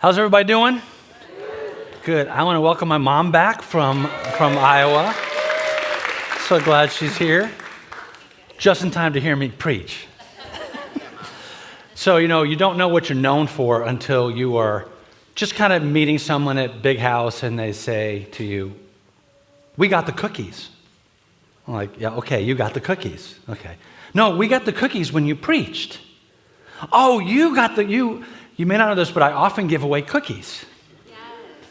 How's everybody doing? Good. I want to welcome my mom back from Iowa. So glad she's here. Just in time to hear me preach. So, you don't know what you're known for until you are just kind of meeting someone at Big House and they say to you, "We got the cookies." I'm like, "Yeah, okay, you got the cookies." Okay. "No, we got the cookies when you preached." "Oh, you may not know this, but I often give away cookies." Yes.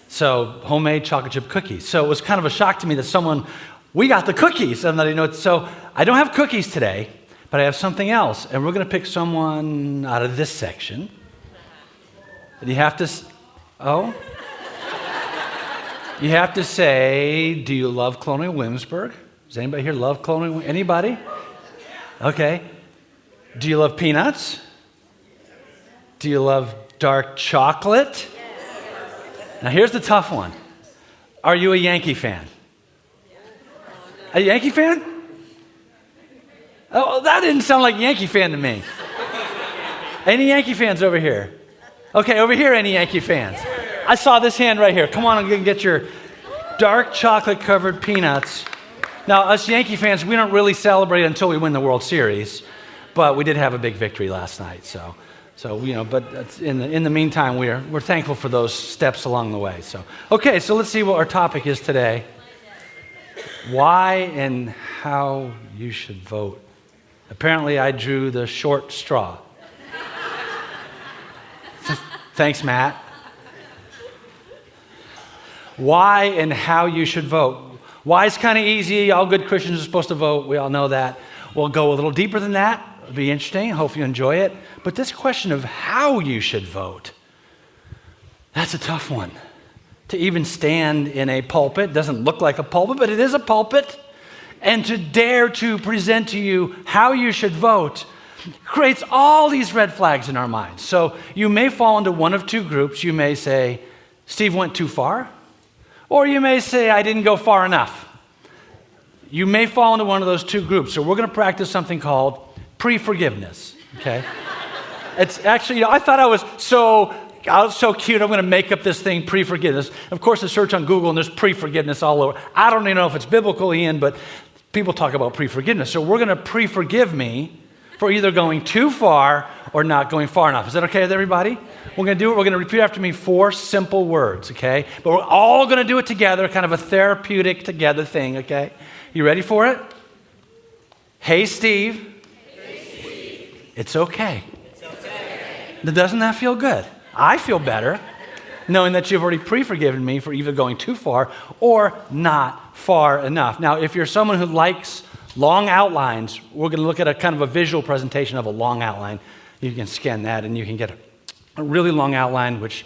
So, homemade chocolate chip cookies. So it was kind of a shock to me that we got the cookies. And so I don't have cookies today, but I have something else. And we're going to pick someone out of this section. And you have to say, do you love Colonial Williamsburg? Does anybody here love Colonial? Anybody? Okay. Do you love peanuts? Do you love dark chocolate? Yes. Now here's the tough one. Are you a Yankee fan? A Yankee fan? Oh, that didn't sound like Yankee fan to me. Any Yankee fans over here? Okay, over here, any Yankee fans? I saw this hand right here. Come on and get your dark chocolate covered peanuts. Now, us Yankee fans, we don't really celebrate until we win the World Series, but we did have a big victory last night, so but in the meantime, we're thankful for those steps along the way. So let's see what our topic is today. Why and how you should vote. Apparently, I drew the short straw. Thanks, Matt. Why and how you should vote. Why is kind of easy. All good Christians are supposed to vote. We all know that. We'll go a little deeper than that. It'll be interesting. Hope you enjoy it. But this question of how you should vote, that's a tough one. To even stand in a pulpit, doesn't look like a pulpit, but it is a pulpit, and to dare to present to you how you should vote creates all these red flags in our minds. So you may fall into one of two groups. You may say, Steve went too far, or you may say, I didn't go far enough. You may fall into one of those two groups. So we're going to practice something called pre-forgiveness, okay? It's actually, I thought I was so cute, I'm going to make up this thing, pre-forgiveness. Of course, I search on Google and there's pre-forgiveness all over. I don't even know if it's biblical, Ian, but people talk about pre-forgiveness. So we're going to pre-forgive me for either going too far or not going far enough. Is that okay with everybody? We're going to do it. We're going to repeat after me 4 simple words, okay? But we're all going to do it together, kind of a therapeutic together thing, okay? You ready for it? Hey, Steve. It's okay. Doesn't that feel good? I feel better knowing that you've already pre-forgiven me for either going too far or not far enough. Now, if you're someone who likes long outlines, we're going to look at a kind of a visual presentation of a long outline. You can scan that and you can get a really long outline which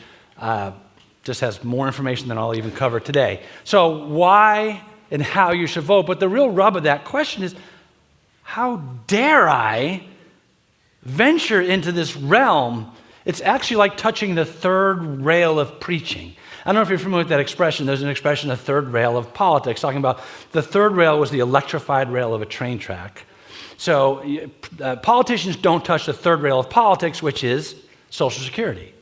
just has more information than I'll even cover today. So why and how you should vote. But the real rub of that question is, how dare I venture into this realm? It's actually like touching the third rail of preaching. I don't know if you're familiar with that expression. There's an expression, the third rail of politics, talking about the third rail was the electrified rail of a train track. So politicians don't touch the third rail of politics, which is Social Security.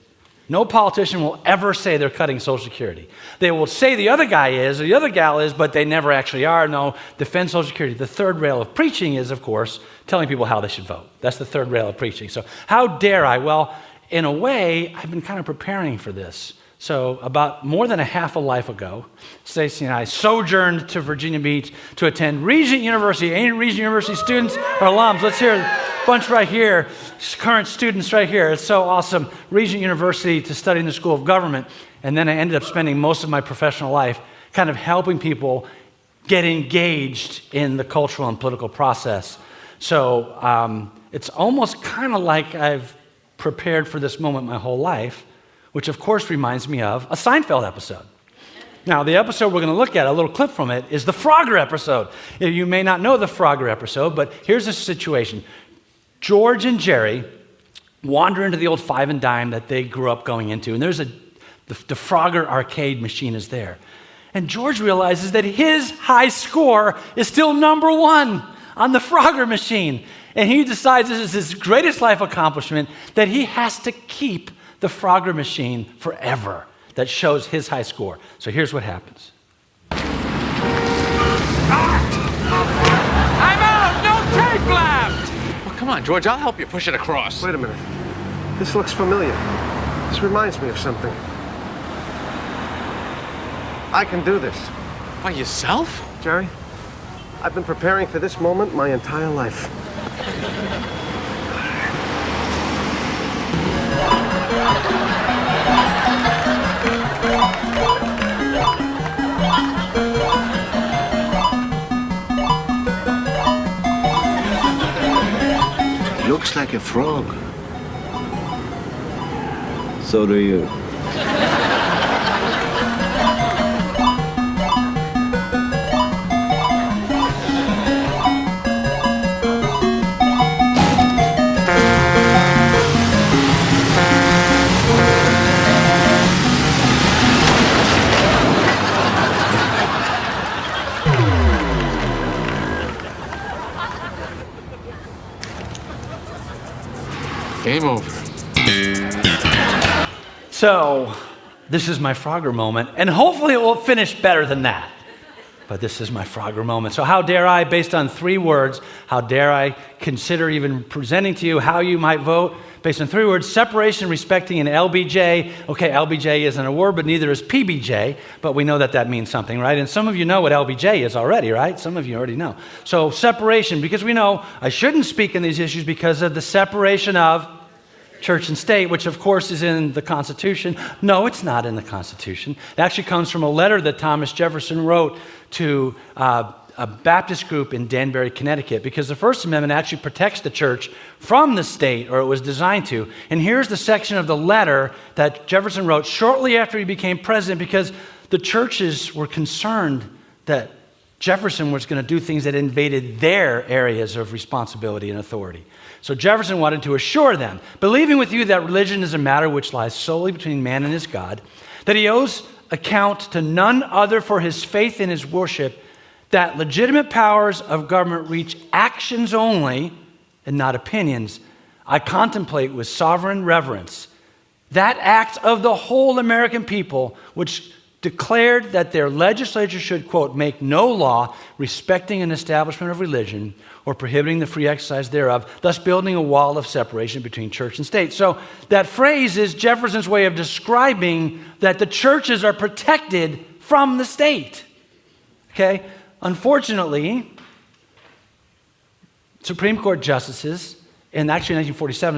No politician will ever say they're cutting Social Security. They will say the other guy is, or the other gal is, but they never actually are. No, defend Social Security. The third rail of preaching is, of course, telling people how they should vote. That's the third rail of preaching. So how dare I? Well, in a way, I've been kind of preparing for this. So about more than a half a life ago, Stacy and I sojourned to Virginia Beach to attend Regent University. Any Regent University students or alums? Let's hear a bunch right here. Current students right here. It's so awesome. Regent University to study in the School of Government. And then I ended up spending most of my professional life kind of helping people get engaged in the cultural and political process. So it's almost kind of like I've prepared for this moment my whole life, which of course reminds me of a Seinfeld episode. Now, the episode we're going to look at, a little clip from it, is the Frogger episode. You may not know the Frogger episode, but here's the situation. George and Jerry wander into the old five and dime that they grew up going into, and there's the Frogger arcade machine is there. And George realizes that his high score is still number 1 on the Frogger machine. And he decides this is his greatest life accomplishment, that he has to keep the Frogger machine forever that shows his high score. So here's what happens. I'm out! No tape left! Well, come on, George, I'll help you push it across. Wait a minute. This looks familiar. This reminds me of something. I can do this. By yourself? Jerry, I've been preparing for this moment my entire life. Looks like a frog. So do you. Game over. So this is my Frogger moment, and hopefully it will finish better than that. But this is my Frogger moment. So how dare I, based on 3 words, how dare I consider even presenting to you how you might vote based on 3 words: separation, respecting, and LBJ. Okay, LBJ isn't a word, but neither is PBJ, but we know that that means something, right? And some of you know what LBJ is already, right? Some of you already know. So separation, because we know I shouldn't speak in these issues because of the separation of church and state, which of course is in the Constitution. No, it's not in the Constitution. It actually comes from a letter that Thomas Jefferson wrote to a Baptist group in Danbury, Connecticut, because the First Amendment actually protects the church from the state, or it was designed to. And here's the section of the letter that Jefferson wrote shortly after he became president, because the churches were concerned that Jefferson was going to do things that invaded their areas of responsibility and authority. So Jefferson wanted to assure them, believing with you that religion is a matter which lies solely between man and his God, that he owes account to none other for his faith in his worship, that legitimate powers of government reach actions only and not opinions. I contemplate with sovereign reverence that act of the whole American people which declared that their legislature should, quote, make no law respecting an establishment of religion or prohibiting the free exercise thereof, thus building a wall of separation between church and state. So that phrase is Jefferson's way of describing that the churches are protected from the state. Okay? Unfortunately, Supreme Court justices, and actually 1947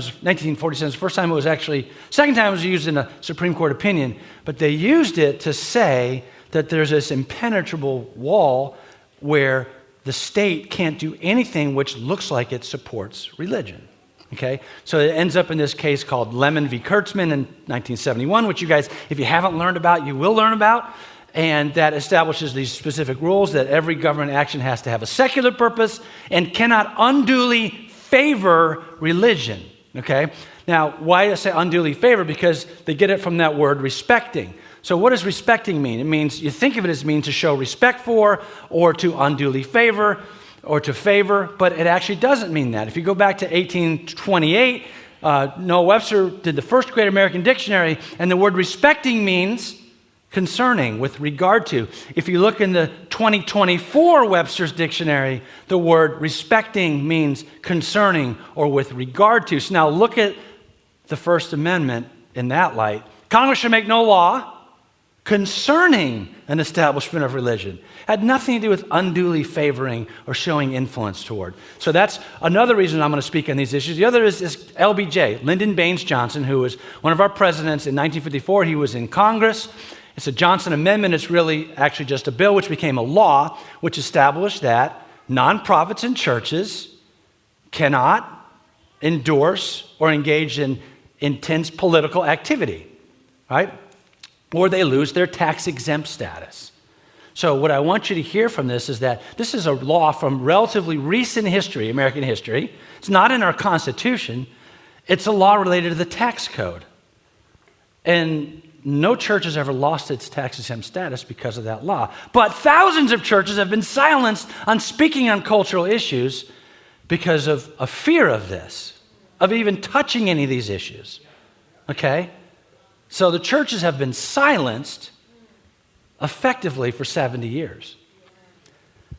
is the first time it was actually, second time it was used in a Supreme Court opinion, but they used it to say that there's this impenetrable wall where the state can't do anything which looks like it supports religion. Okay? So it ends up in this case called Lemon v. Kurtzman in 1971, which you guys, if you haven't learned about, you will learn about. And that establishes these specific rules that every government action has to have a secular purpose and cannot unduly favor religion. Okay? Now, why do I say unduly favor? Because they get it from that word respecting. So what does respecting mean? It means, you think of it as means to show respect for, or to unduly favor, or to favor, but it actually doesn't mean that. If you go back to 1828, Noah Webster did the first great American dictionary, and the word respecting means concerning, with regard to. If you look in the 2024 Webster's dictionary, the word respecting means concerning or with regard to. So now look at the First Amendment in that light. Congress shall make no law concerning an establishment of religion. Had nothing to do with unduly favoring or showing influence toward. So that's another reason I'm going to speak on these issues. The other is LBJ, Lyndon Baines Johnson, who was one of our presidents in 1954. He was in Congress. It's a Johnson Amendment. It's really actually just a bill which became a law, which established that nonprofits and churches cannot endorse or engage in intense political activity, right? Or they lose their tax-exempt status. So what I want you to hear from this is that this is a law from relatively recent history, American history. It's not in our Constitution. It's a law related to the tax code. And no church has ever lost its tax-exempt status because of that law. But thousands of churches have been silenced on speaking on cultural issues because of a fear of this, of even touching any of these issues. Okay? So the churches have been silenced effectively for 70 years.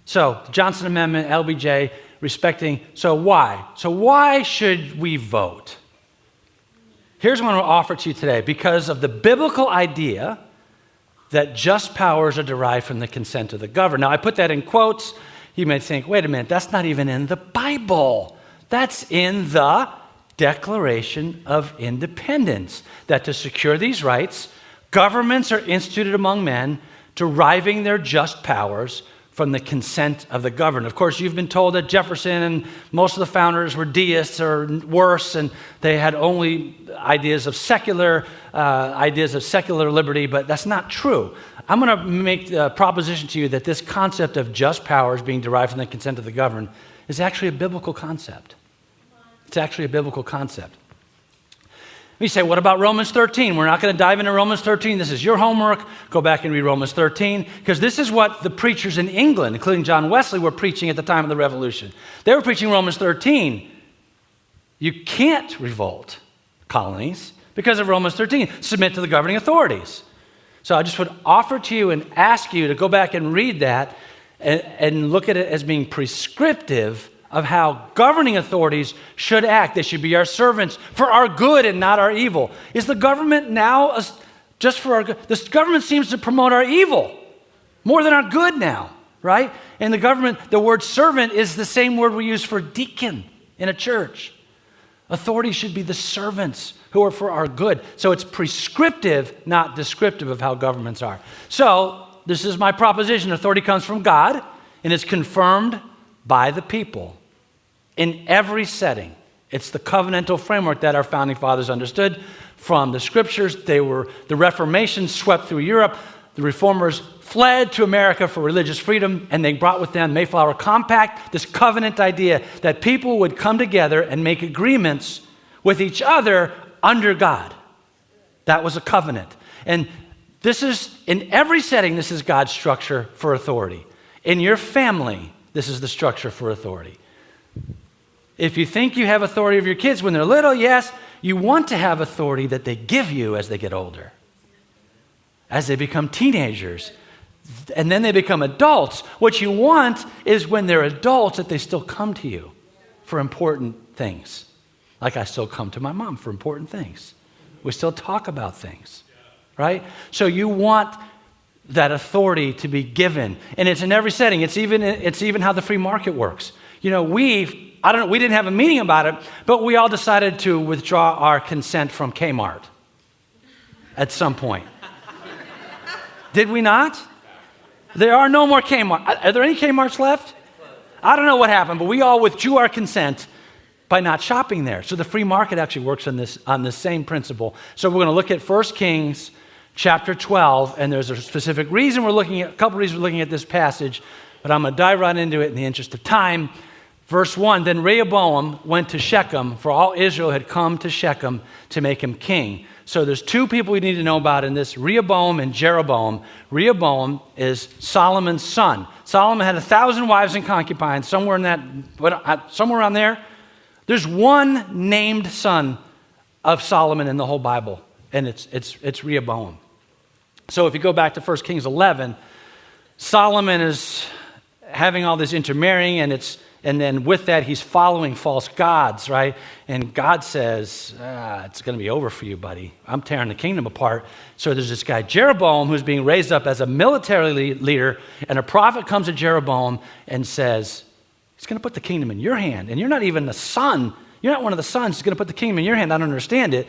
So the Johnson Amendment, LBJ, respecting, so why? So why should we vote? Here's what I'm going to offer to you today. Because of the biblical idea that just powers are derived from the consent of the governed. Now, I put that in quotes. You may think, wait a minute, that's not even in the Bible. That's in the Declaration of Independence, that to secure these rights, governments are instituted among men, deriving their just powers from the consent of the governed. Of course, you've been told that Jefferson and most of the founders were deists or worse, and they had only ideas of secular liberty, but that's not true. I'm going to make the proposition to you that this concept of just powers being derived from the consent of the governed is actually a biblical concept. It's actually a biblical concept. You say, what about Romans 13? We're not going to dive into Romans 13. This is your homework. Go back and read Romans 13, because this is what the preachers in England, including John Wesley, were preaching at the time of the Revolution. They were preaching Romans 13. You can't revolt colonies because of Romans 13. Submit to the governing authorities. So I just would offer to you and ask you to go back and read that and look at it as being prescriptive of how governing authorities should act. They should be our servants for our good and not our evil. Is the government now just for our good? This government seems to promote our evil more than our good now, right? And the government, the word servant is the same word we use for deacon in a church. Authority should be the servants who are for our good. So it's prescriptive, not descriptive of how governments are. So this is my proposition. Authority comes from God and is confirmed by the people in every setting. It's the covenantal framework that our founding fathers understood from the scriptures. The Reformation swept through Europe. The reformers fled to America for religious freedom, and they brought with them Mayflower Compact, this covenant idea that people would come together and make agreements with each other under God. That was a covenant. And this is, in every setting, this is God's structure for authority. In your family, this is the structure for authority. If you think you have authority over your kids when they're little, yes, you want to have authority that they give you as they get older, as they become teenagers, and then they become adults. What you want is when they're adults that they still come to you for important things. Like I still come to my mom for important things. We still talk about things, right? So you want that authority to be given. And it's in every setting. It's even how the free market works. You know, we didn't have a meeting about it, but we all decided to withdraw our consent from Kmart at some point. Did we not? There are no more Kmart. Are there any Kmarts left? I don't know what happened, but we all withdrew our consent by not shopping there. So the free market actually works on this same principle. So we're going to look at 1 Kings chapter 12, and there's a specific reason a couple reasons we're looking at this passage, but I'm going to dive right into it in the interest of time. Verse 1, then Rehoboam went to Shechem, for all Israel had come to Shechem to make him king. So there's two people we need to know about in this, Rehoboam and Jeroboam. Rehoboam is Solomon's son. Solomon had 1,000 wives and concubines, somewhere around there. There's one named son of Solomon in the whole Bible, and it's Rehoboam. So if you go back to 1 Kings 11, Solomon is having all this intermarrying, and then with that, he's following false gods, right? And God says, it's going to be over for you, buddy. I'm tearing the kingdom apart. So there's this guy, Jeroboam, who's being raised up as a military leader, and a prophet comes to Jeroboam and says, he's going to put the kingdom in your hand, and you're not even the son. You're not one of the sons. He's going to put the kingdom in your hand. I don't understand it.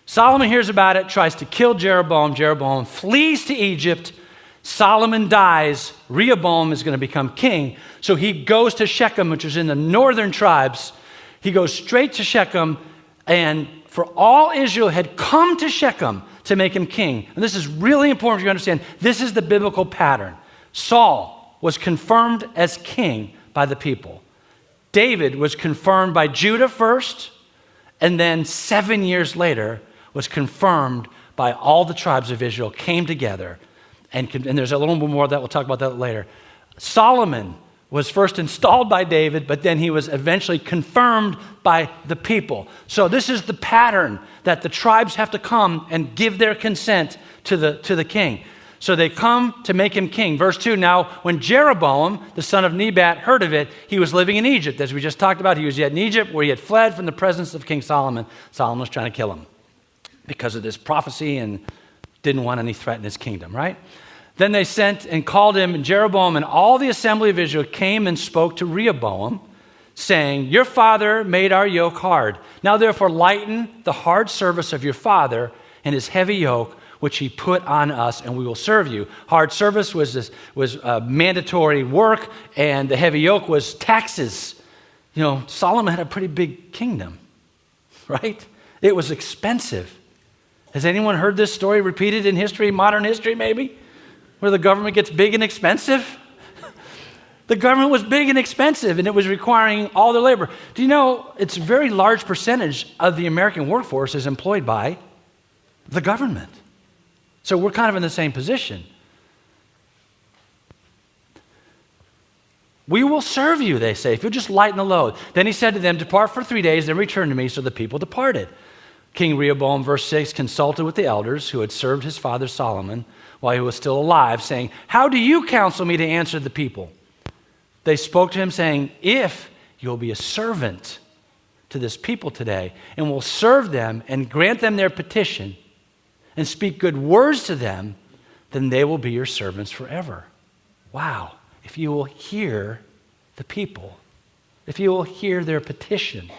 Solomon hears about it, tries to kill Jeroboam. Jeroboam flees to Egypt. Solomon dies. Rehoboam is going to become king. So he goes to Shechem, which is in the northern tribes. He goes straight to Shechem, and for all Israel had come to Shechem to make him king. And this is really important for you to understand. This is the biblical pattern. Saul was confirmed as king by the people. David was confirmed by Judah first, and then 7 years later was confirmed by all the tribes of Israel, came together, and there's a little bit more of that. We'll talk about that later. Solomon was first installed by David, but then he was eventually confirmed by the people. So this is the pattern that the tribes have to come and give their consent to the king. So they come to make him king. Verse 2, now when Jeroboam, the son of Nebat, heard of it, he was living in Egypt. As we just talked about, he was yet in Egypt where he had fled from the presence of King Solomon. Solomon was trying to kill him because of this prophecy and didn't want any threat in his kingdom, right? Then they sent and called him, and Jeroboam and all the assembly of Israel came and spoke to Rehoboam, saying, your father made our yoke hard. Now therefore lighten the hard service of your father and his heavy yoke, which he put on us, and we will serve you. Hard service was mandatory work, and the heavy yoke was taxes. You know, Solomon had a pretty big kingdom, right? It was expensive. Has anyone heard this story repeated in history, modern history maybe? Where the government gets big and expensive? The government was big and expensive, and it was requiring all their labor. Do you know it's a very large percentage of the American workforce is employed by the government? So we're kind of in the same position. We will serve you, they say, if you'll just lighten the load. Then he said to them, depart for 3 days, then return to me. So the people departed. King Rehoboam, verse 6, consulted with the elders who had served his father Solomon while he was still alive, saying, how do you counsel me to answer the people? They spoke to him, saying, if you'll be a servant to this people today, and will serve them and grant them their petition, and speak good words to them, then they will be your servants forever. Wow. If you will hear the people, if you will hear their petition,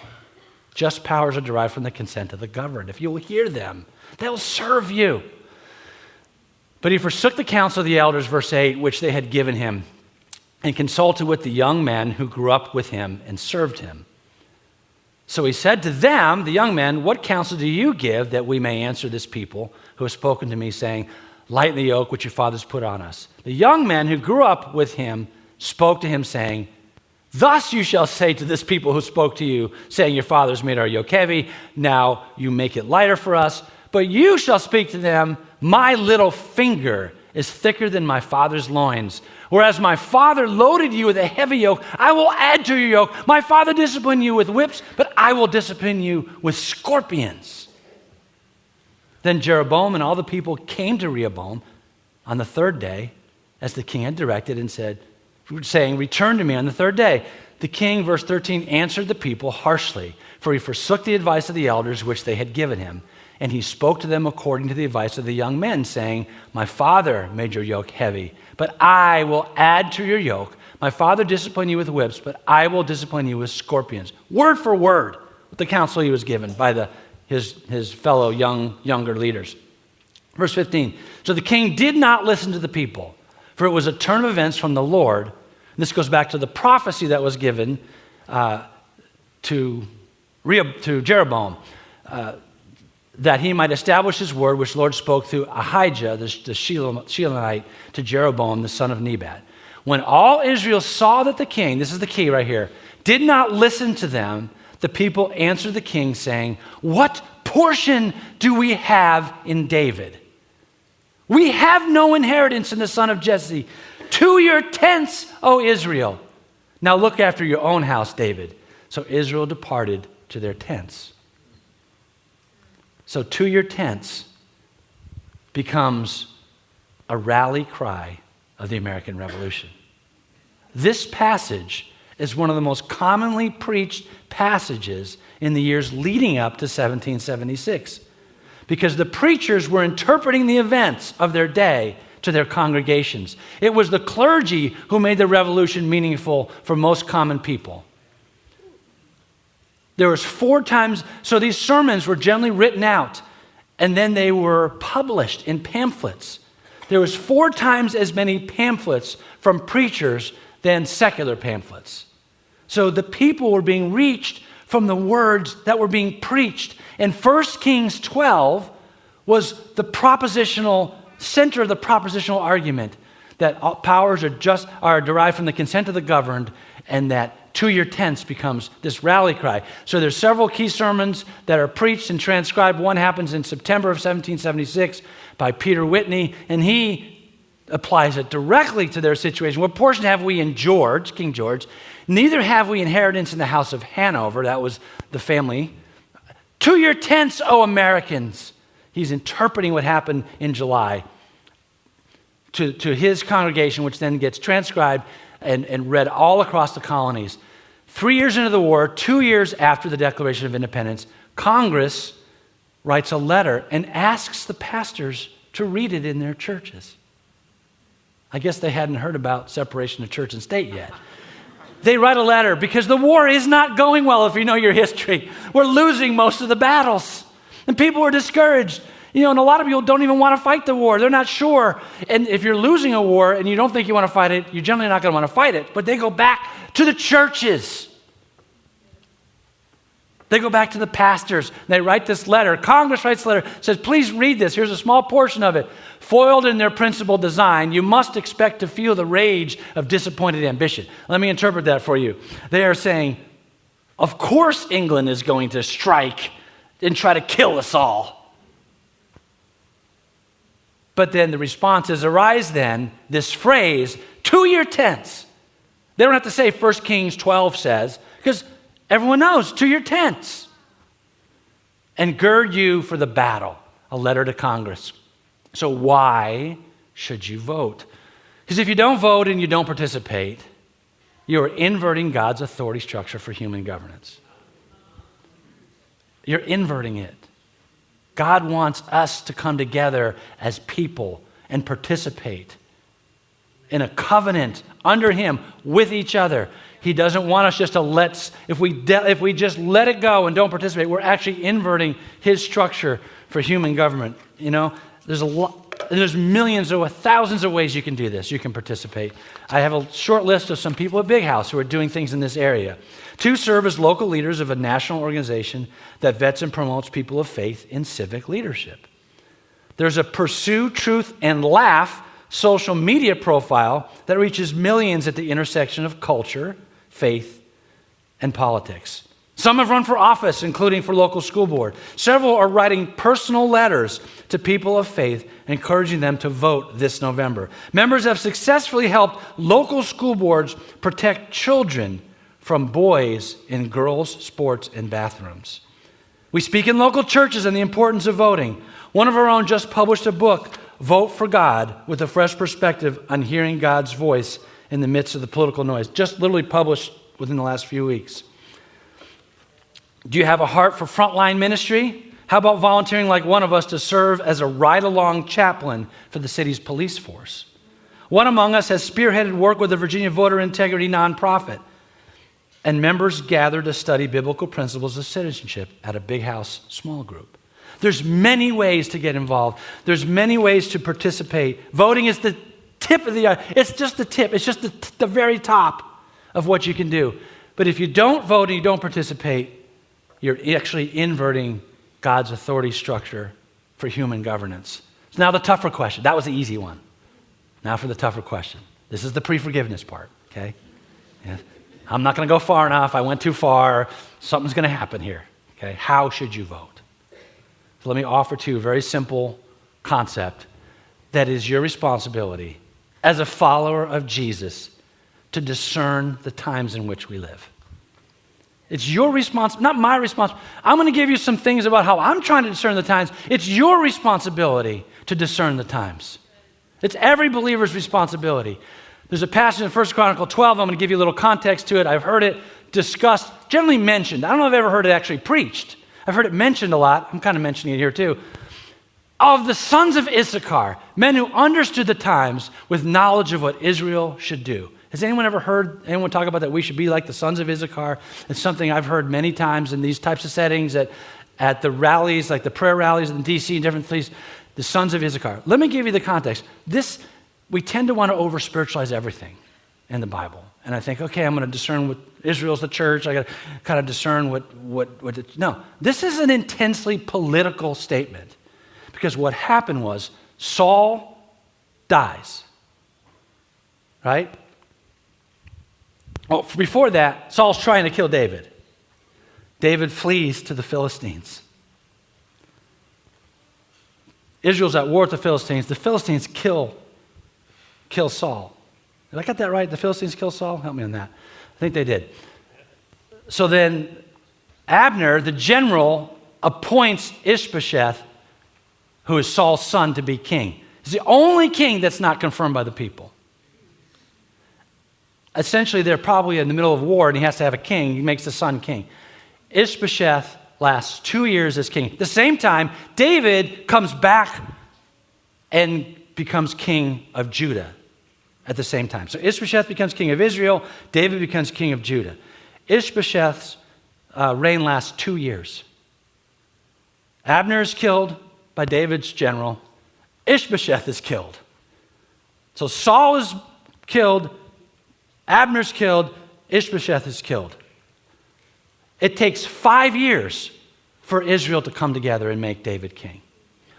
just powers are derived from the consent of the governed. If you will hear them, they'll serve you. But he forsook the counsel of the elders, verse 8, which they had given him, and consulted with the young men who grew up with him and served him. So he said to them, the young men, what counsel do you give that we may answer this people who have spoken to me, saying, lighten the yoke which your fathers put on us? The young men who grew up with him spoke to him, saying, thus you shall say to this people who spoke to you, saying, your fathers made our yoke heavy, now you make it lighter for us. But you shall speak to them, my little finger is thicker than my father's loins. Whereas my father loaded you with a heavy yoke, I will add to your yoke. My father disciplined you with whips, but I will discipline you with scorpions. Then Jeroboam and all the people came to Rehoboam on the third day, as the king had directed, and saying, return to me on the third day. The king, verse 13, answered the people harshly, for he forsook the advice of the elders which they had given him. And he spoke to them according to the advice of the young men, saying, my father made your yoke heavy, but I will add to your yoke. My father disciplined you with whips, but I will discipline you with scorpions. Word for word, the counsel he was given by his fellow younger leaders. Verse 15, so the king did not listen to the people, for it was a turn of events from the Lord. And this goes back to the prophecy that was given to Jeroboam, that he might establish his word, which the Lord spoke through Ahijah, the Shilonite, to Jeroboam, the son of Nebat. When all Israel saw that the king, this is the key right here, did not listen to them, the people answered the king, saying, what portion do we have in David? We have no inheritance in the son of Jesse. To your tents, O Israel. Now look after your own house, David. So Israel departed to their tents. So to your tents becomes a rally cry of the American Revolution. This passage is one of the most commonly preached passages in the years leading up to 1776, because the preachers were interpreting the events of their day to their congregations. It was the clergy who made the revolution meaningful for most common people. There was 4 times, so these sermons were generally written out, and then they were published in pamphlets. There was 4 times as many pamphlets from preachers than secular pamphlets. So the people were being reached from the words that were being preached. And 1 Kings 12 was the propositional center of the propositional argument that all powers are derived from the consent of the governed, and that to your tents becomes this rally cry. So there's several key sermons that are preached and transcribed. One happens in September of 1776 by Peter Whitney, and he applies it directly to their situation. What portion have we in George, King George? Neither have we inheritance in the house of Hanover. That was the family. To your tents, O Americans. He's interpreting what happened in July to his congregation, which then gets transcribed and read all across the colonies. 3 years into the war, 2 years after the Declaration of Independence, Congress writes a letter and asks the pastors to read it in their churches. I guess they hadn't heard about separation of church and state yet. They write a letter because the war is not going well, if you know your history. We're losing most of the battles. And people are discouraged. And a lot of people don't even want to fight the war. They're not sure. And if you're losing a war and you don't think you want to fight it, you're generally not going to want to fight it. But they go back to the churches. They go back to the pastors. They write this letter. Congress writes a letter, says, please read this. Here's a small portion of it. Foiled in their principal design, you must expect to feel the rage of disappointed ambition. Let me interpret that for you. They are saying, of course England is going to strike and try to kill us all. But then the response is, arise then, this phrase, to your tents. They don't have to say 1 Kings 12 says, because everyone knows, to your tents. And gird you for the battle, a letter to Congress. So why should you vote? Because if you don't vote and you don't participate, you're inverting God's authority structure for human governance. You're inverting it. God wants us to come together as people and participate in a covenant under Him with each other. He doesn't want us just to if we just let it go and don't participate, we're actually inverting His structure for human government. There's millions or thousands of ways you can do this. You can participate. I have a short list of some people at Big House who are doing things in this area. 2 serve as local leaders of a national organization that vets and promotes people of faith in civic leadership. There's a Pursue Truth and Laugh social media profile that reaches millions at the intersection of culture, faith, and politics. Some have run for office, including for local school board. Several are writing personal letters to people of faith, encouraging them to vote this November. Members have successfully helped local school boards protect children from boys in girls' sports and bathrooms. We speak in local churches on the importance of voting. One of our own just published a book, Vote for God, with a fresh perspective on hearing God's voice in the midst of the political noise. Just literally published within the last few weeks. Do you have a heart for frontline ministry? How about volunteering like one of us to serve as a ride-along chaplain for the city's police force? One among us has spearheaded work with the Virginia Voter Integrity nonprofit, and members gather to study biblical principles of citizenship at a Big House small group. There's many ways to get involved. There's many ways to participate. Voting is the tip of the it's just the tip. It's just the very top of what you can do. But if you don't vote and you don't participate, you're actually inverting God's authority structure for human governance. So now the tougher question. That was the easy one. Now for the tougher question. This is the pre-forgiveness part, okay? Yeah. I'm not going to go far enough. I went too far. Something's going to happen here, okay? How should you vote? So let me offer to you a very simple concept that is your responsibility as a follower of Jesus to discern the times in which we live. It's your responsibility, not my responsibility. I'm going to give you some things about how I'm trying to discern the times. It's your responsibility to discern the times. It's every believer's responsibility. There's a passage in 1 Chronicle 12. I'm going to give you a little context to it. I've heard it discussed, generally mentioned. I don't know if I've ever heard it actually preached. I've heard it mentioned a lot. I'm kind of mentioning it here too. Of the sons of Issachar, men who understood the times with knowledge of what Israel should do. Has anyone ever heard anyone talk about that we should be like the sons of Issachar? It's something I've heard many times in these types of settings at the rallies, like the prayer rallies in D.C. and different places, the sons of Issachar. Let me give you the context. We tend to want to over-spiritualize everything in the Bible. And I think, okay, I'm going to discern what Israel's the church. I got to kind of discern no. This is an intensely political statement because what happened was Saul dies, right? Well, before that, Saul's trying to kill David. David flees to the Philistines. Israel's at war with the Philistines. The Philistines kill kill Saul. Did I get that right? The Philistines kill Saul? Help me on that. I think they did. So then Abner, the general, appoints Ishbosheth, who is Saul's son, to be king. He's the only king that's not confirmed by the people. Essentially, they're probably in the middle of war, and he has to have a king. He makes the son king. Ishbosheth lasts 2 years as king. At the same time, David comes back and becomes king of Judah at the same time. So Ishbosheth becomes king of Israel. David becomes king of Judah. Ishbosheth's reign lasts 2 years. Abner is killed by David's general. Ishbosheth is killed. So Saul is killed. Abner's killed. Ishbosheth is killed. It takes 5 years for Israel to come together and make David king.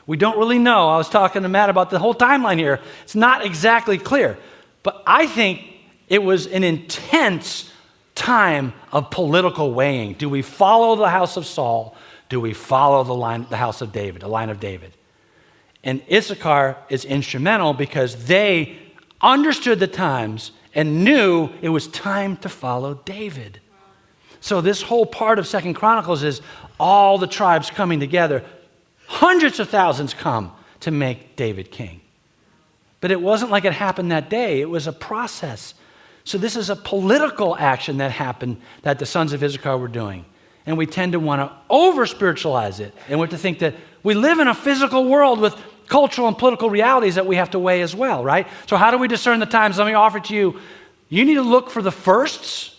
We don't really know. I was talking to Matt about the whole timeline here. It's not exactly clear. But I think it was an intense time of political weighing. Do we follow the house of Saul? Do we follow the house of David, the line of David? And Issachar is instrumental because they understood the times and knew it was time to follow David. So this whole part of 2 Chronicles is all the tribes coming together. Hundreds of thousands come to make David king. But it wasn't like it happened that day. It was a process. So this is a political action that happened that the sons of Issachar were doing. And we tend to want to over-spiritualize it. And we have to think that we live in a physical world with cultural and political realities that we have to weigh as well, right? So how do we discern the times? Let me offer to you, you need to look for the firsts,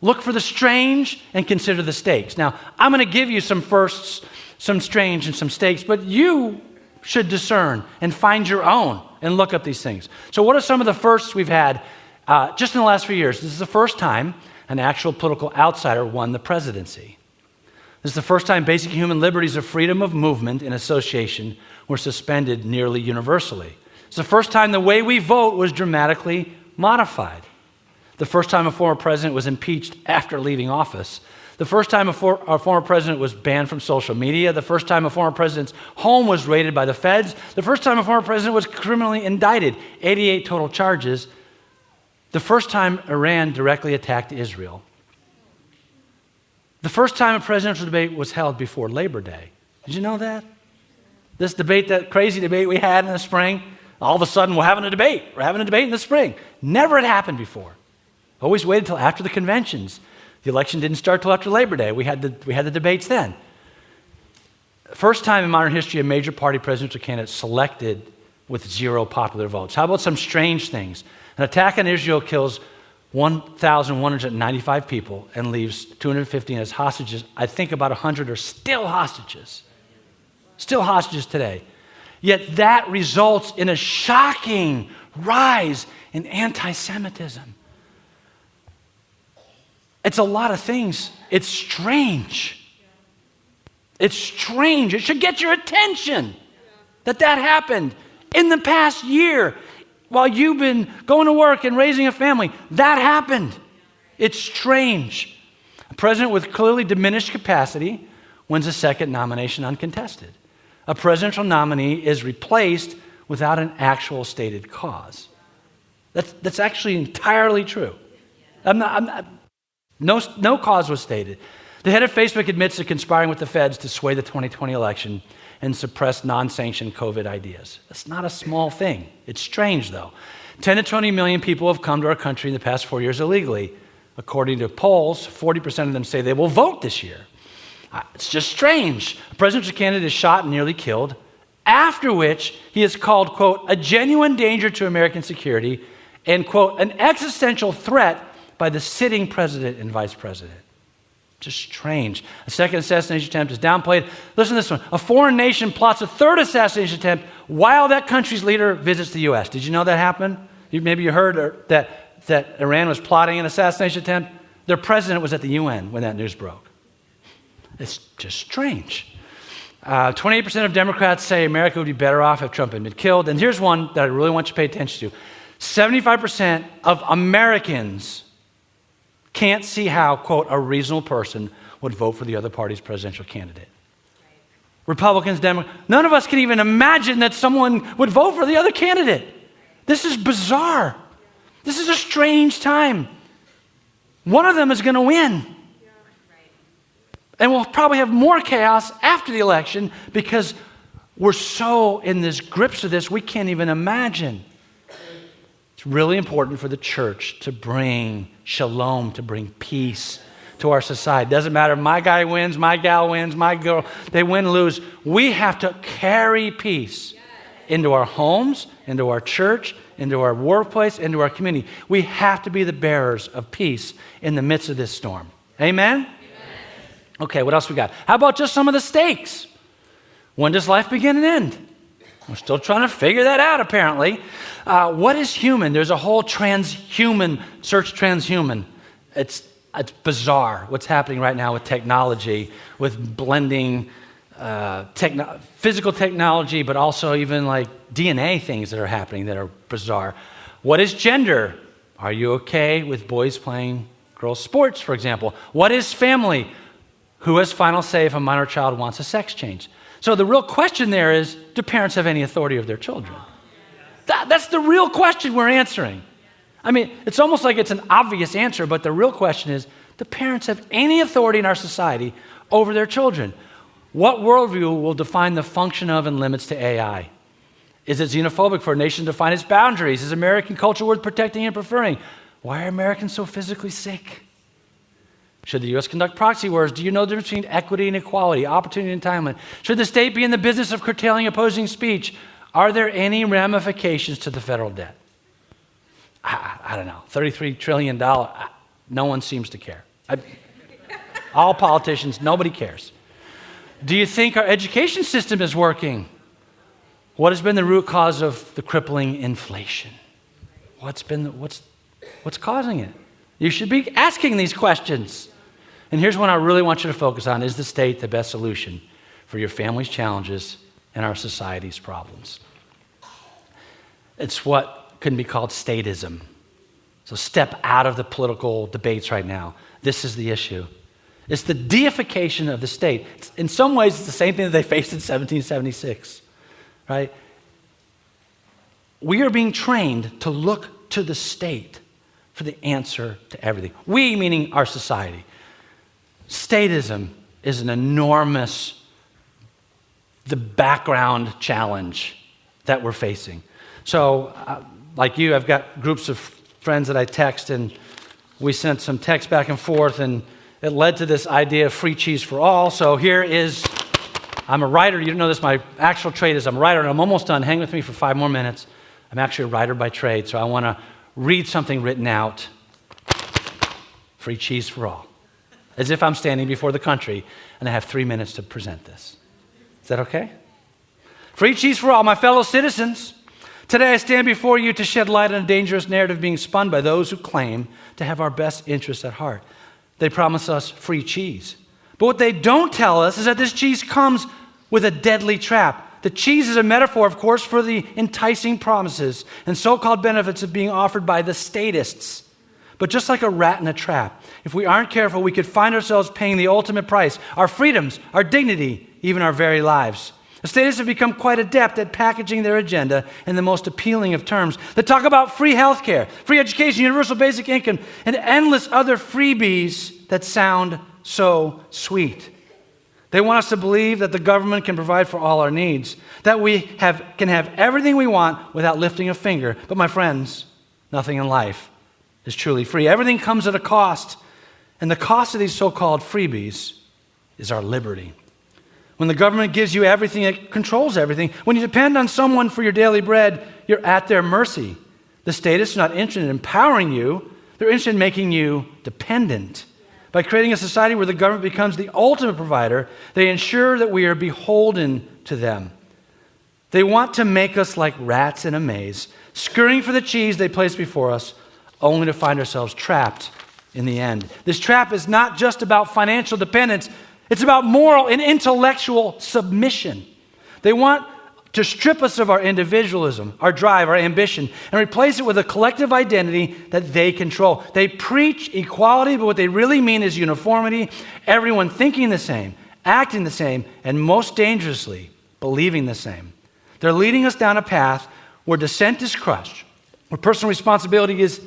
look for the strange, and consider the stakes. Now, I'm going to give you some firsts, some strange, and some stakes, but you should discern and find your own and look up these things. So what are some of the firsts we've had just in the last few years? This is the first time an actual political outsider won the presidency. This is the first time basic human liberties of freedom of movement and association were suspended nearly universally. It's the first time the way we vote was dramatically modified. The first time a former president was impeached after leaving office. The first time a former president was banned from social media. The first time a former president's home was raided by the feds. The first time a former president was criminally indicted, 88 total charges. The first time Iran directly attacked Israel. The first time a presidential debate was held before Labor Day. Did you know that? This debate, that crazy debate we had in the spring, all of a sudden we're having a debate. We're having a debate in the spring. Never had happened before. Always waited till after the conventions. The election didn't start till after Labor Day. We had the debates then. First time in modern history a major party presidential candidate selected with 0 popular votes. How about some strange things? An attack on Israel kills 1,195 people and leaves 250 as hostages. I think about 100 are still hostages. Still hostages today. Yet that results in a shocking rise in anti-Semitism. It's a lot of things. It's strange. It's strange. It should get your attention that happened in the past year. While you've been going to work and raising a family, that happened. It's strange. A president with clearly diminished capacity wins a second nomination uncontested. A presidential nominee is replaced without an actual stated cause. That's actually entirely true. No cause was stated. The head of Facebook admits to conspiring with the feds to sway the 2020 election and suppress non-sanctioned COVID ideas. That's not a small thing. It's strange, though. 10 to 20 million people have come to our country in the past 4 years illegally. According to polls, 40% of them say they will vote this year. It's just strange. A presidential candidate is shot and nearly killed, after which he is called, quote, a genuine danger to American security and, quote, an existential threat by the sitting president and vice president. Just strange. A second assassination attempt is downplayed. Listen to this one. A foreign nation plots a third assassination attempt while that country's leader visits the U.S. Did you know that happened? Maybe you heard that Iran was plotting an assassination attempt. Their president was at the UN when that news broke. It's just strange. 28% of Democrats say America would be better off if Trump had been killed. And here's one that I really want you to pay attention to. 75% of Americans can't see how, quote, a reasonable person would vote for the other party's presidential candidate. Republicans, Democrats, none of us can even imagine that someone would vote for the other candidate. This is bizarre. This is a strange time. One of them is going to win. And we'll probably have more chaos after the election because we're so in this grips of this, we can't even imagine. It's really important for the church to bring shalom, to bring peace to our society. Doesn't matter if my guy wins, my gal wins, my girl, they win, lose. We have to carry peace into our homes, into our church, into our workplace, into our community. We have to be the bearers of peace in the midst of this storm. Amen? Okay, what else we got? How about just some of the stakes? When does life begin and end? We're still trying to figure that out, apparently. What is human? There's a whole transhuman, search transhuman. It's bizarre what's happening right now with technology, with blending physical technology, but also even like DNA things that are happening that are bizarre. What is gender? Are you okay with boys playing girls' sports, for example? What is family? Who has final say if a minor child wants a sex change? So the real question there is, do parents have any authority over their children? That's the real question we're answering. I mean, it's almost like it's an obvious answer, but the real question is, do parents have any authority in our society over their children? What worldview will define the function of and limits to AI? Is it xenophobic for a nation to define its boundaries? Is American culture worth protecting and preferring? Why are Americans so physically sick? Should the U.S. conduct proxy wars? Do you know the difference between equity and equality, opportunity and entitlement? Should the state be in the business of curtailing opposing speech? Are there any ramifications to the federal debt? I don't know. $33 trillion. No one seems to care. All politicians, nobody cares. Do you think our education system is working? What has been the root cause of the crippling inflation? What's causing it? You should be asking these questions. And here's one I really want you to focus on. Is the state the best solution for your family's challenges and our society's problems? It's what can be called statism. So step out of the political debates right now. This is the issue. It's the deification of the state. In some ways, it's the same thing that they faced in 1776, right? We are being trained to look to the state for the answer to everything. We, meaning our society. Statism is an enormous, the background challenge that we're facing. So, like you, I've got groups of friends that I text, and we sent some text back and forth, and it led to this idea of free cheese for all. So here is, I'm a writer. You don't know this, my actual trade is I'm a writer, and I'm almost done. Hang with me for 5 more minutes. I'm actually a writer by trade, so I want to read something written out. Free cheese for all. As if I'm standing before the country, and I have 3 minutes to present this. Is that okay? Free cheese for all, my fellow citizens. Today I stand before you to shed light on a dangerous narrative being spun by those who claim to have our best interests at heart. They promise us free cheese. But what they don't tell us is that this cheese comes with a deadly trap. The cheese is a metaphor, of course, for the enticing promises and so-called benefits of being offered by the statists. But just like a rat in a trap, if we aren't careful, we could find ourselves paying the ultimate price, our freedoms, our dignity, even our very lives. The statists have become quite adept at packaging their agenda in the most appealing of terms. They talk about free healthcare, free education, universal basic income, and endless other freebies that sound so sweet. They want us to believe that the government can provide for all our needs, that we can have everything we want without lifting a finger. But my friends, nothing in life is truly free. Everything comes at a cost, and the cost of these so-called freebies is our liberty. When the government gives you everything, it controls everything. When you depend on someone for your daily bread, you're at their mercy. The statists are not interested in empowering you. They're interested in making you dependent. By creating a society where the government becomes the ultimate provider, they ensure that we are beholden to them. They want to make us like rats in a maze, scurrying for the cheese they place before us, only to find ourselves trapped in the end. This trap is not just about financial dependence. It's about moral and intellectual submission. They want to strip us of our individualism, our drive, our ambition, and replace it with a collective identity that they control. They preach equality, but what they really mean is uniformity, everyone thinking the same, acting the same, and most dangerously, believing the same. They're leading us down a path where dissent is crushed, where personal responsibility is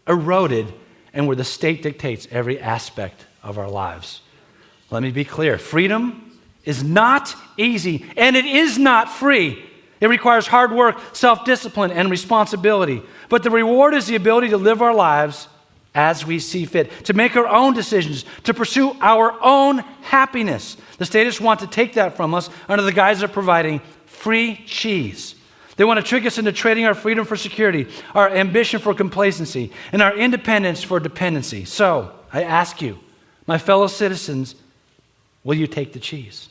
eroded and where the state dictates every aspect of our lives. Let me be clear. Freedom is not easy, and it is not free. It requires hard work, self-discipline, and responsibility. But the reward is the ability to live our lives as we see fit, to make our own decisions, to pursue our own happiness. The statists want to take that from us under the guise of providing free cheese. They want to trick us into trading our freedom for security, our ambition for complacency, and our independence for dependency. So, I ask you, my fellow citizens, will you take the cheese?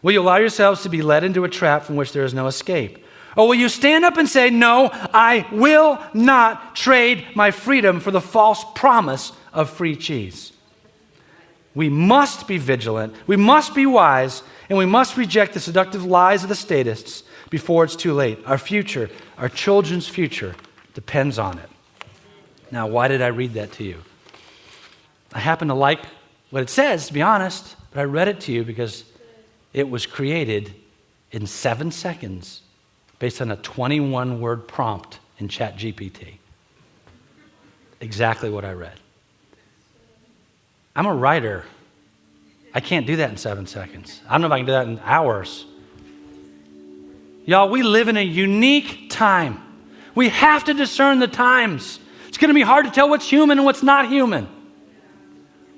Will you allow yourselves to be led into a trap from which there is no escape? Or will you stand up and say, no, I will not trade my freedom for the false promise of free cheese? We must be vigilant, we must be wise, and we must reject the seductive lies of the statists before it's too late. Our future, our children's future, depends on it. Now, why did I read that to you? I happen to like what it says, to be honest, but I read it to you because it was created in 7 seconds based on a 21-word prompt in ChatGPT. Exactly what I read. I'm a writer. I can't do that in 7 seconds. I don't know if I can do that in hours. Y'all, we live in a unique time. We have to discern the times. It's going to be hard to tell what's human and what's not human.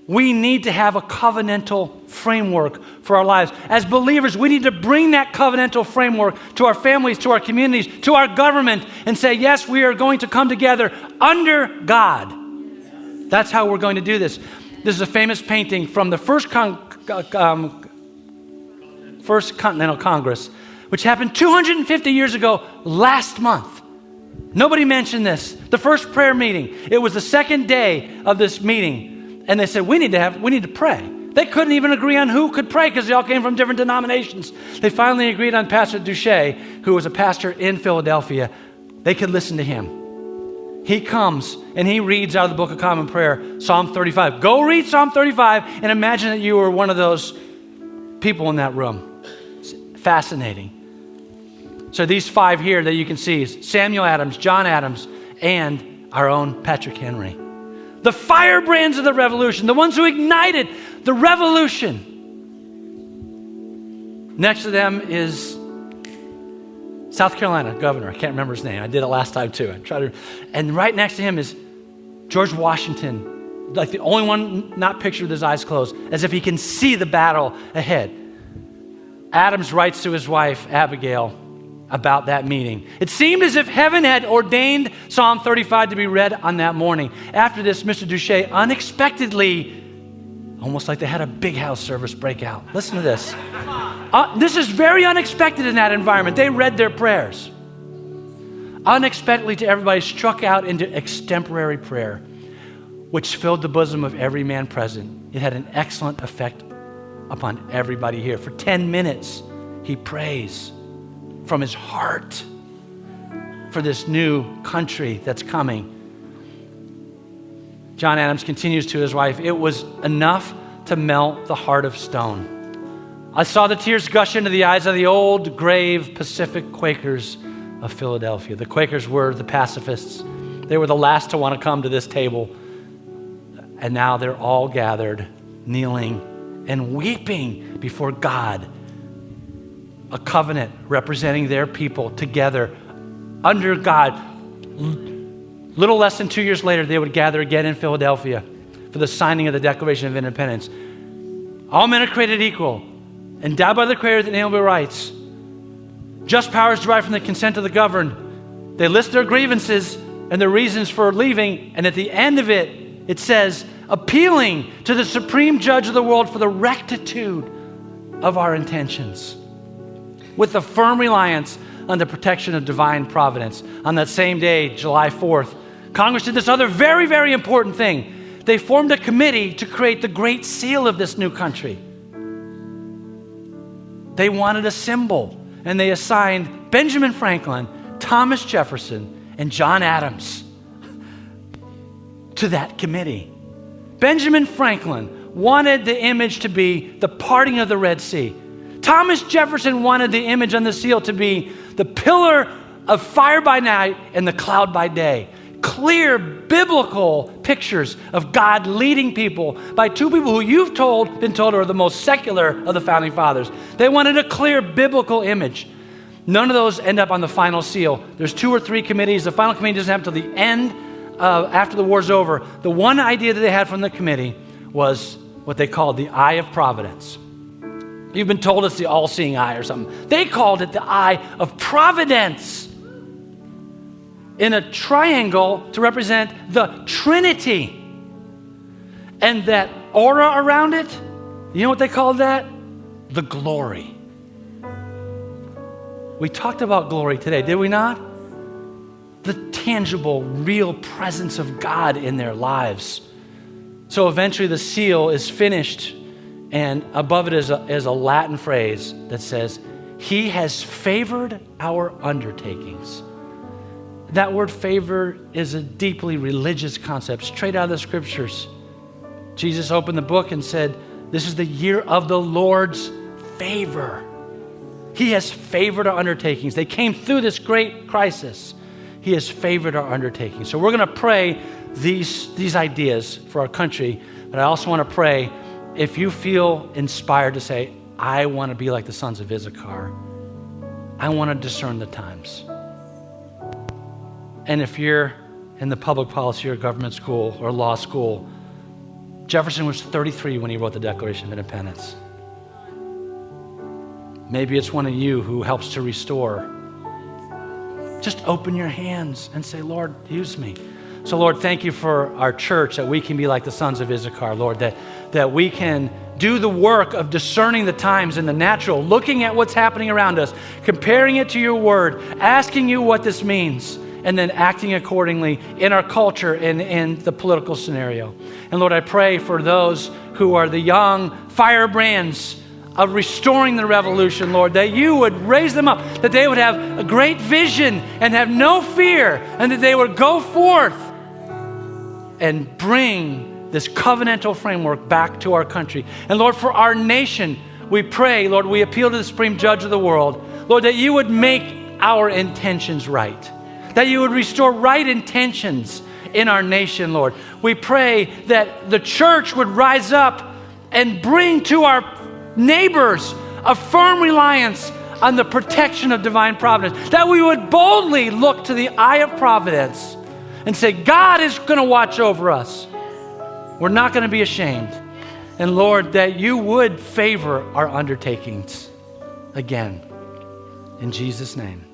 We need to have a covenantal framework for our lives. As believers, we need to bring that covenantal framework to our families, to our communities, to our government, and say, yes, we are going to come together under God. That's how we're going to do this. This is a famous painting from the First Continental Congress, which happened 250 years ago last month. Nobody mentioned this. The first prayer meeting. It was the second day of this meeting. And they said, we need to pray. They couldn't even agree on who could pray because they all came from different denominations. They finally agreed on Pastor Duche, who was a pastor in Philadelphia. They could listen to him. He comes and he reads out of the Book of Common Prayer, Psalm 35. Go read Psalm 35 and imagine that you were one of those people in that room. It's fascinating. So these 5 here that you can see is Samuel Adams, John Adams, and our own Patrick Henry. The firebrands of the revolution, the ones who ignited the revolution. Next to them is South Carolina governor. I can't remember his name. I did it last time too. And right next to him is George Washington, like the only one not pictured with his eyes closed, as if he can see the battle ahead. Adams writes to his wife, Abigail, about that meeting. It seemed as if heaven had ordained Psalm 35 to be read on that morning. After this, Mr. Duche unexpectedly, almost like they had a big house service break out. Listen to this. This is very unexpected in that environment. They read their prayers. Unexpectedly to everybody, struck out into extemporary prayer, which filled the bosom of every man present. It had an excellent effect upon everybody here. For 10 minutes, he prays from his heart for this new country that's coming. John Adams continues to his wife, it was enough to melt the heart of stone. I saw the tears gush into the eyes of the old, grave Pacific Quakers of Philadelphia. The Quakers were the pacifists. They were the last to want to come to this table. And now they're all gathered, kneeling and weeping before God. A covenant representing their people together under God. Little less than 2 years later, they would gather again in Philadelphia for the signing of the Declaration of Independence. All men are created equal, endowed by the Creator with inalienable rights. Just powers derived from the consent of the governed. They list their grievances and their reasons for leaving, and at the end of it, it says, appealing to the supreme judge of the world for the rectitude of our intentions, with a firm reliance on the protection of divine providence. On that same day, July 4th, Congress did this other very, very important thing. They formed a committee to create the great seal of this new country. They wanted a symbol, and they assigned Benjamin Franklin, Thomas Jefferson, and John Adams to that committee. Benjamin Franklin wanted the image to be the parting of the Red Sea. Thomas Jefferson wanted the image on the seal to be the pillar of fire by night and the cloud by day. Clear biblical pictures of God leading people by two people who you've been told are the most secular of the founding fathers. They wanted a clear biblical image. None of those end up on the final seal. There's 2 or 3 committees. The final committee doesn't happen until the end, after the war's over. The one idea that they had from the committee was what they called the eye of providence. You've been told it's the all-seeing eye or something. They called it the eye of providence in a triangle to represent the Trinity. And that aura around it, you know what they called that? The glory. We talked about glory today, did we not? The tangible, real presence of God in their lives. So eventually the seal is finished, and above it is a Latin phrase that says, "He has favored our undertakings." That word favor is a deeply religious concept, straight out of the scriptures. Jesus opened the book and said, "This is the year of the Lord's favor." He has favored our undertakings. They came through this great crisis. He has favored our undertakings. So we're going to pray these ideas for our country, but I also want to pray if you feel inspired to say, I want to be like the sons of Issachar. I want to discern the times. And if you're in the public policy or government school or law school, Jefferson was 33 when he wrote the Declaration of Independence. Maybe it's one of you who helps to restore. Just open your hands and say, Lord, use me. So Lord, thank you for our church, that we can be like the sons of Issachar, Lord, that we can do the work of discerning the times in the natural, looking at what's happening around us, comparing it to your word, asking you what this means, and then acting accordingly in our culture and in the political scenario. And Lord, I pray for those who are the young firebrands of restoring the revolution, Lord, that you would raise them up, that they would have a great vision and have no fear, and that they would go forth and bring this covenantal framework back to our country. And Lord, for our nation, we pray, Lord, we appeal to the supreme judge of the world, Lord, that you would make our intentions right, that you would restore right intentions in our nation, Lord. We pray that the church would rise up and bring to our neighbors a firm reliance on the protection of divine providence, that we would boldly look to the eye of providence and say, God is going to watch over us. We're not going to be ashamed. And Lord, that you would favor our undertakings again. In Jesus' name.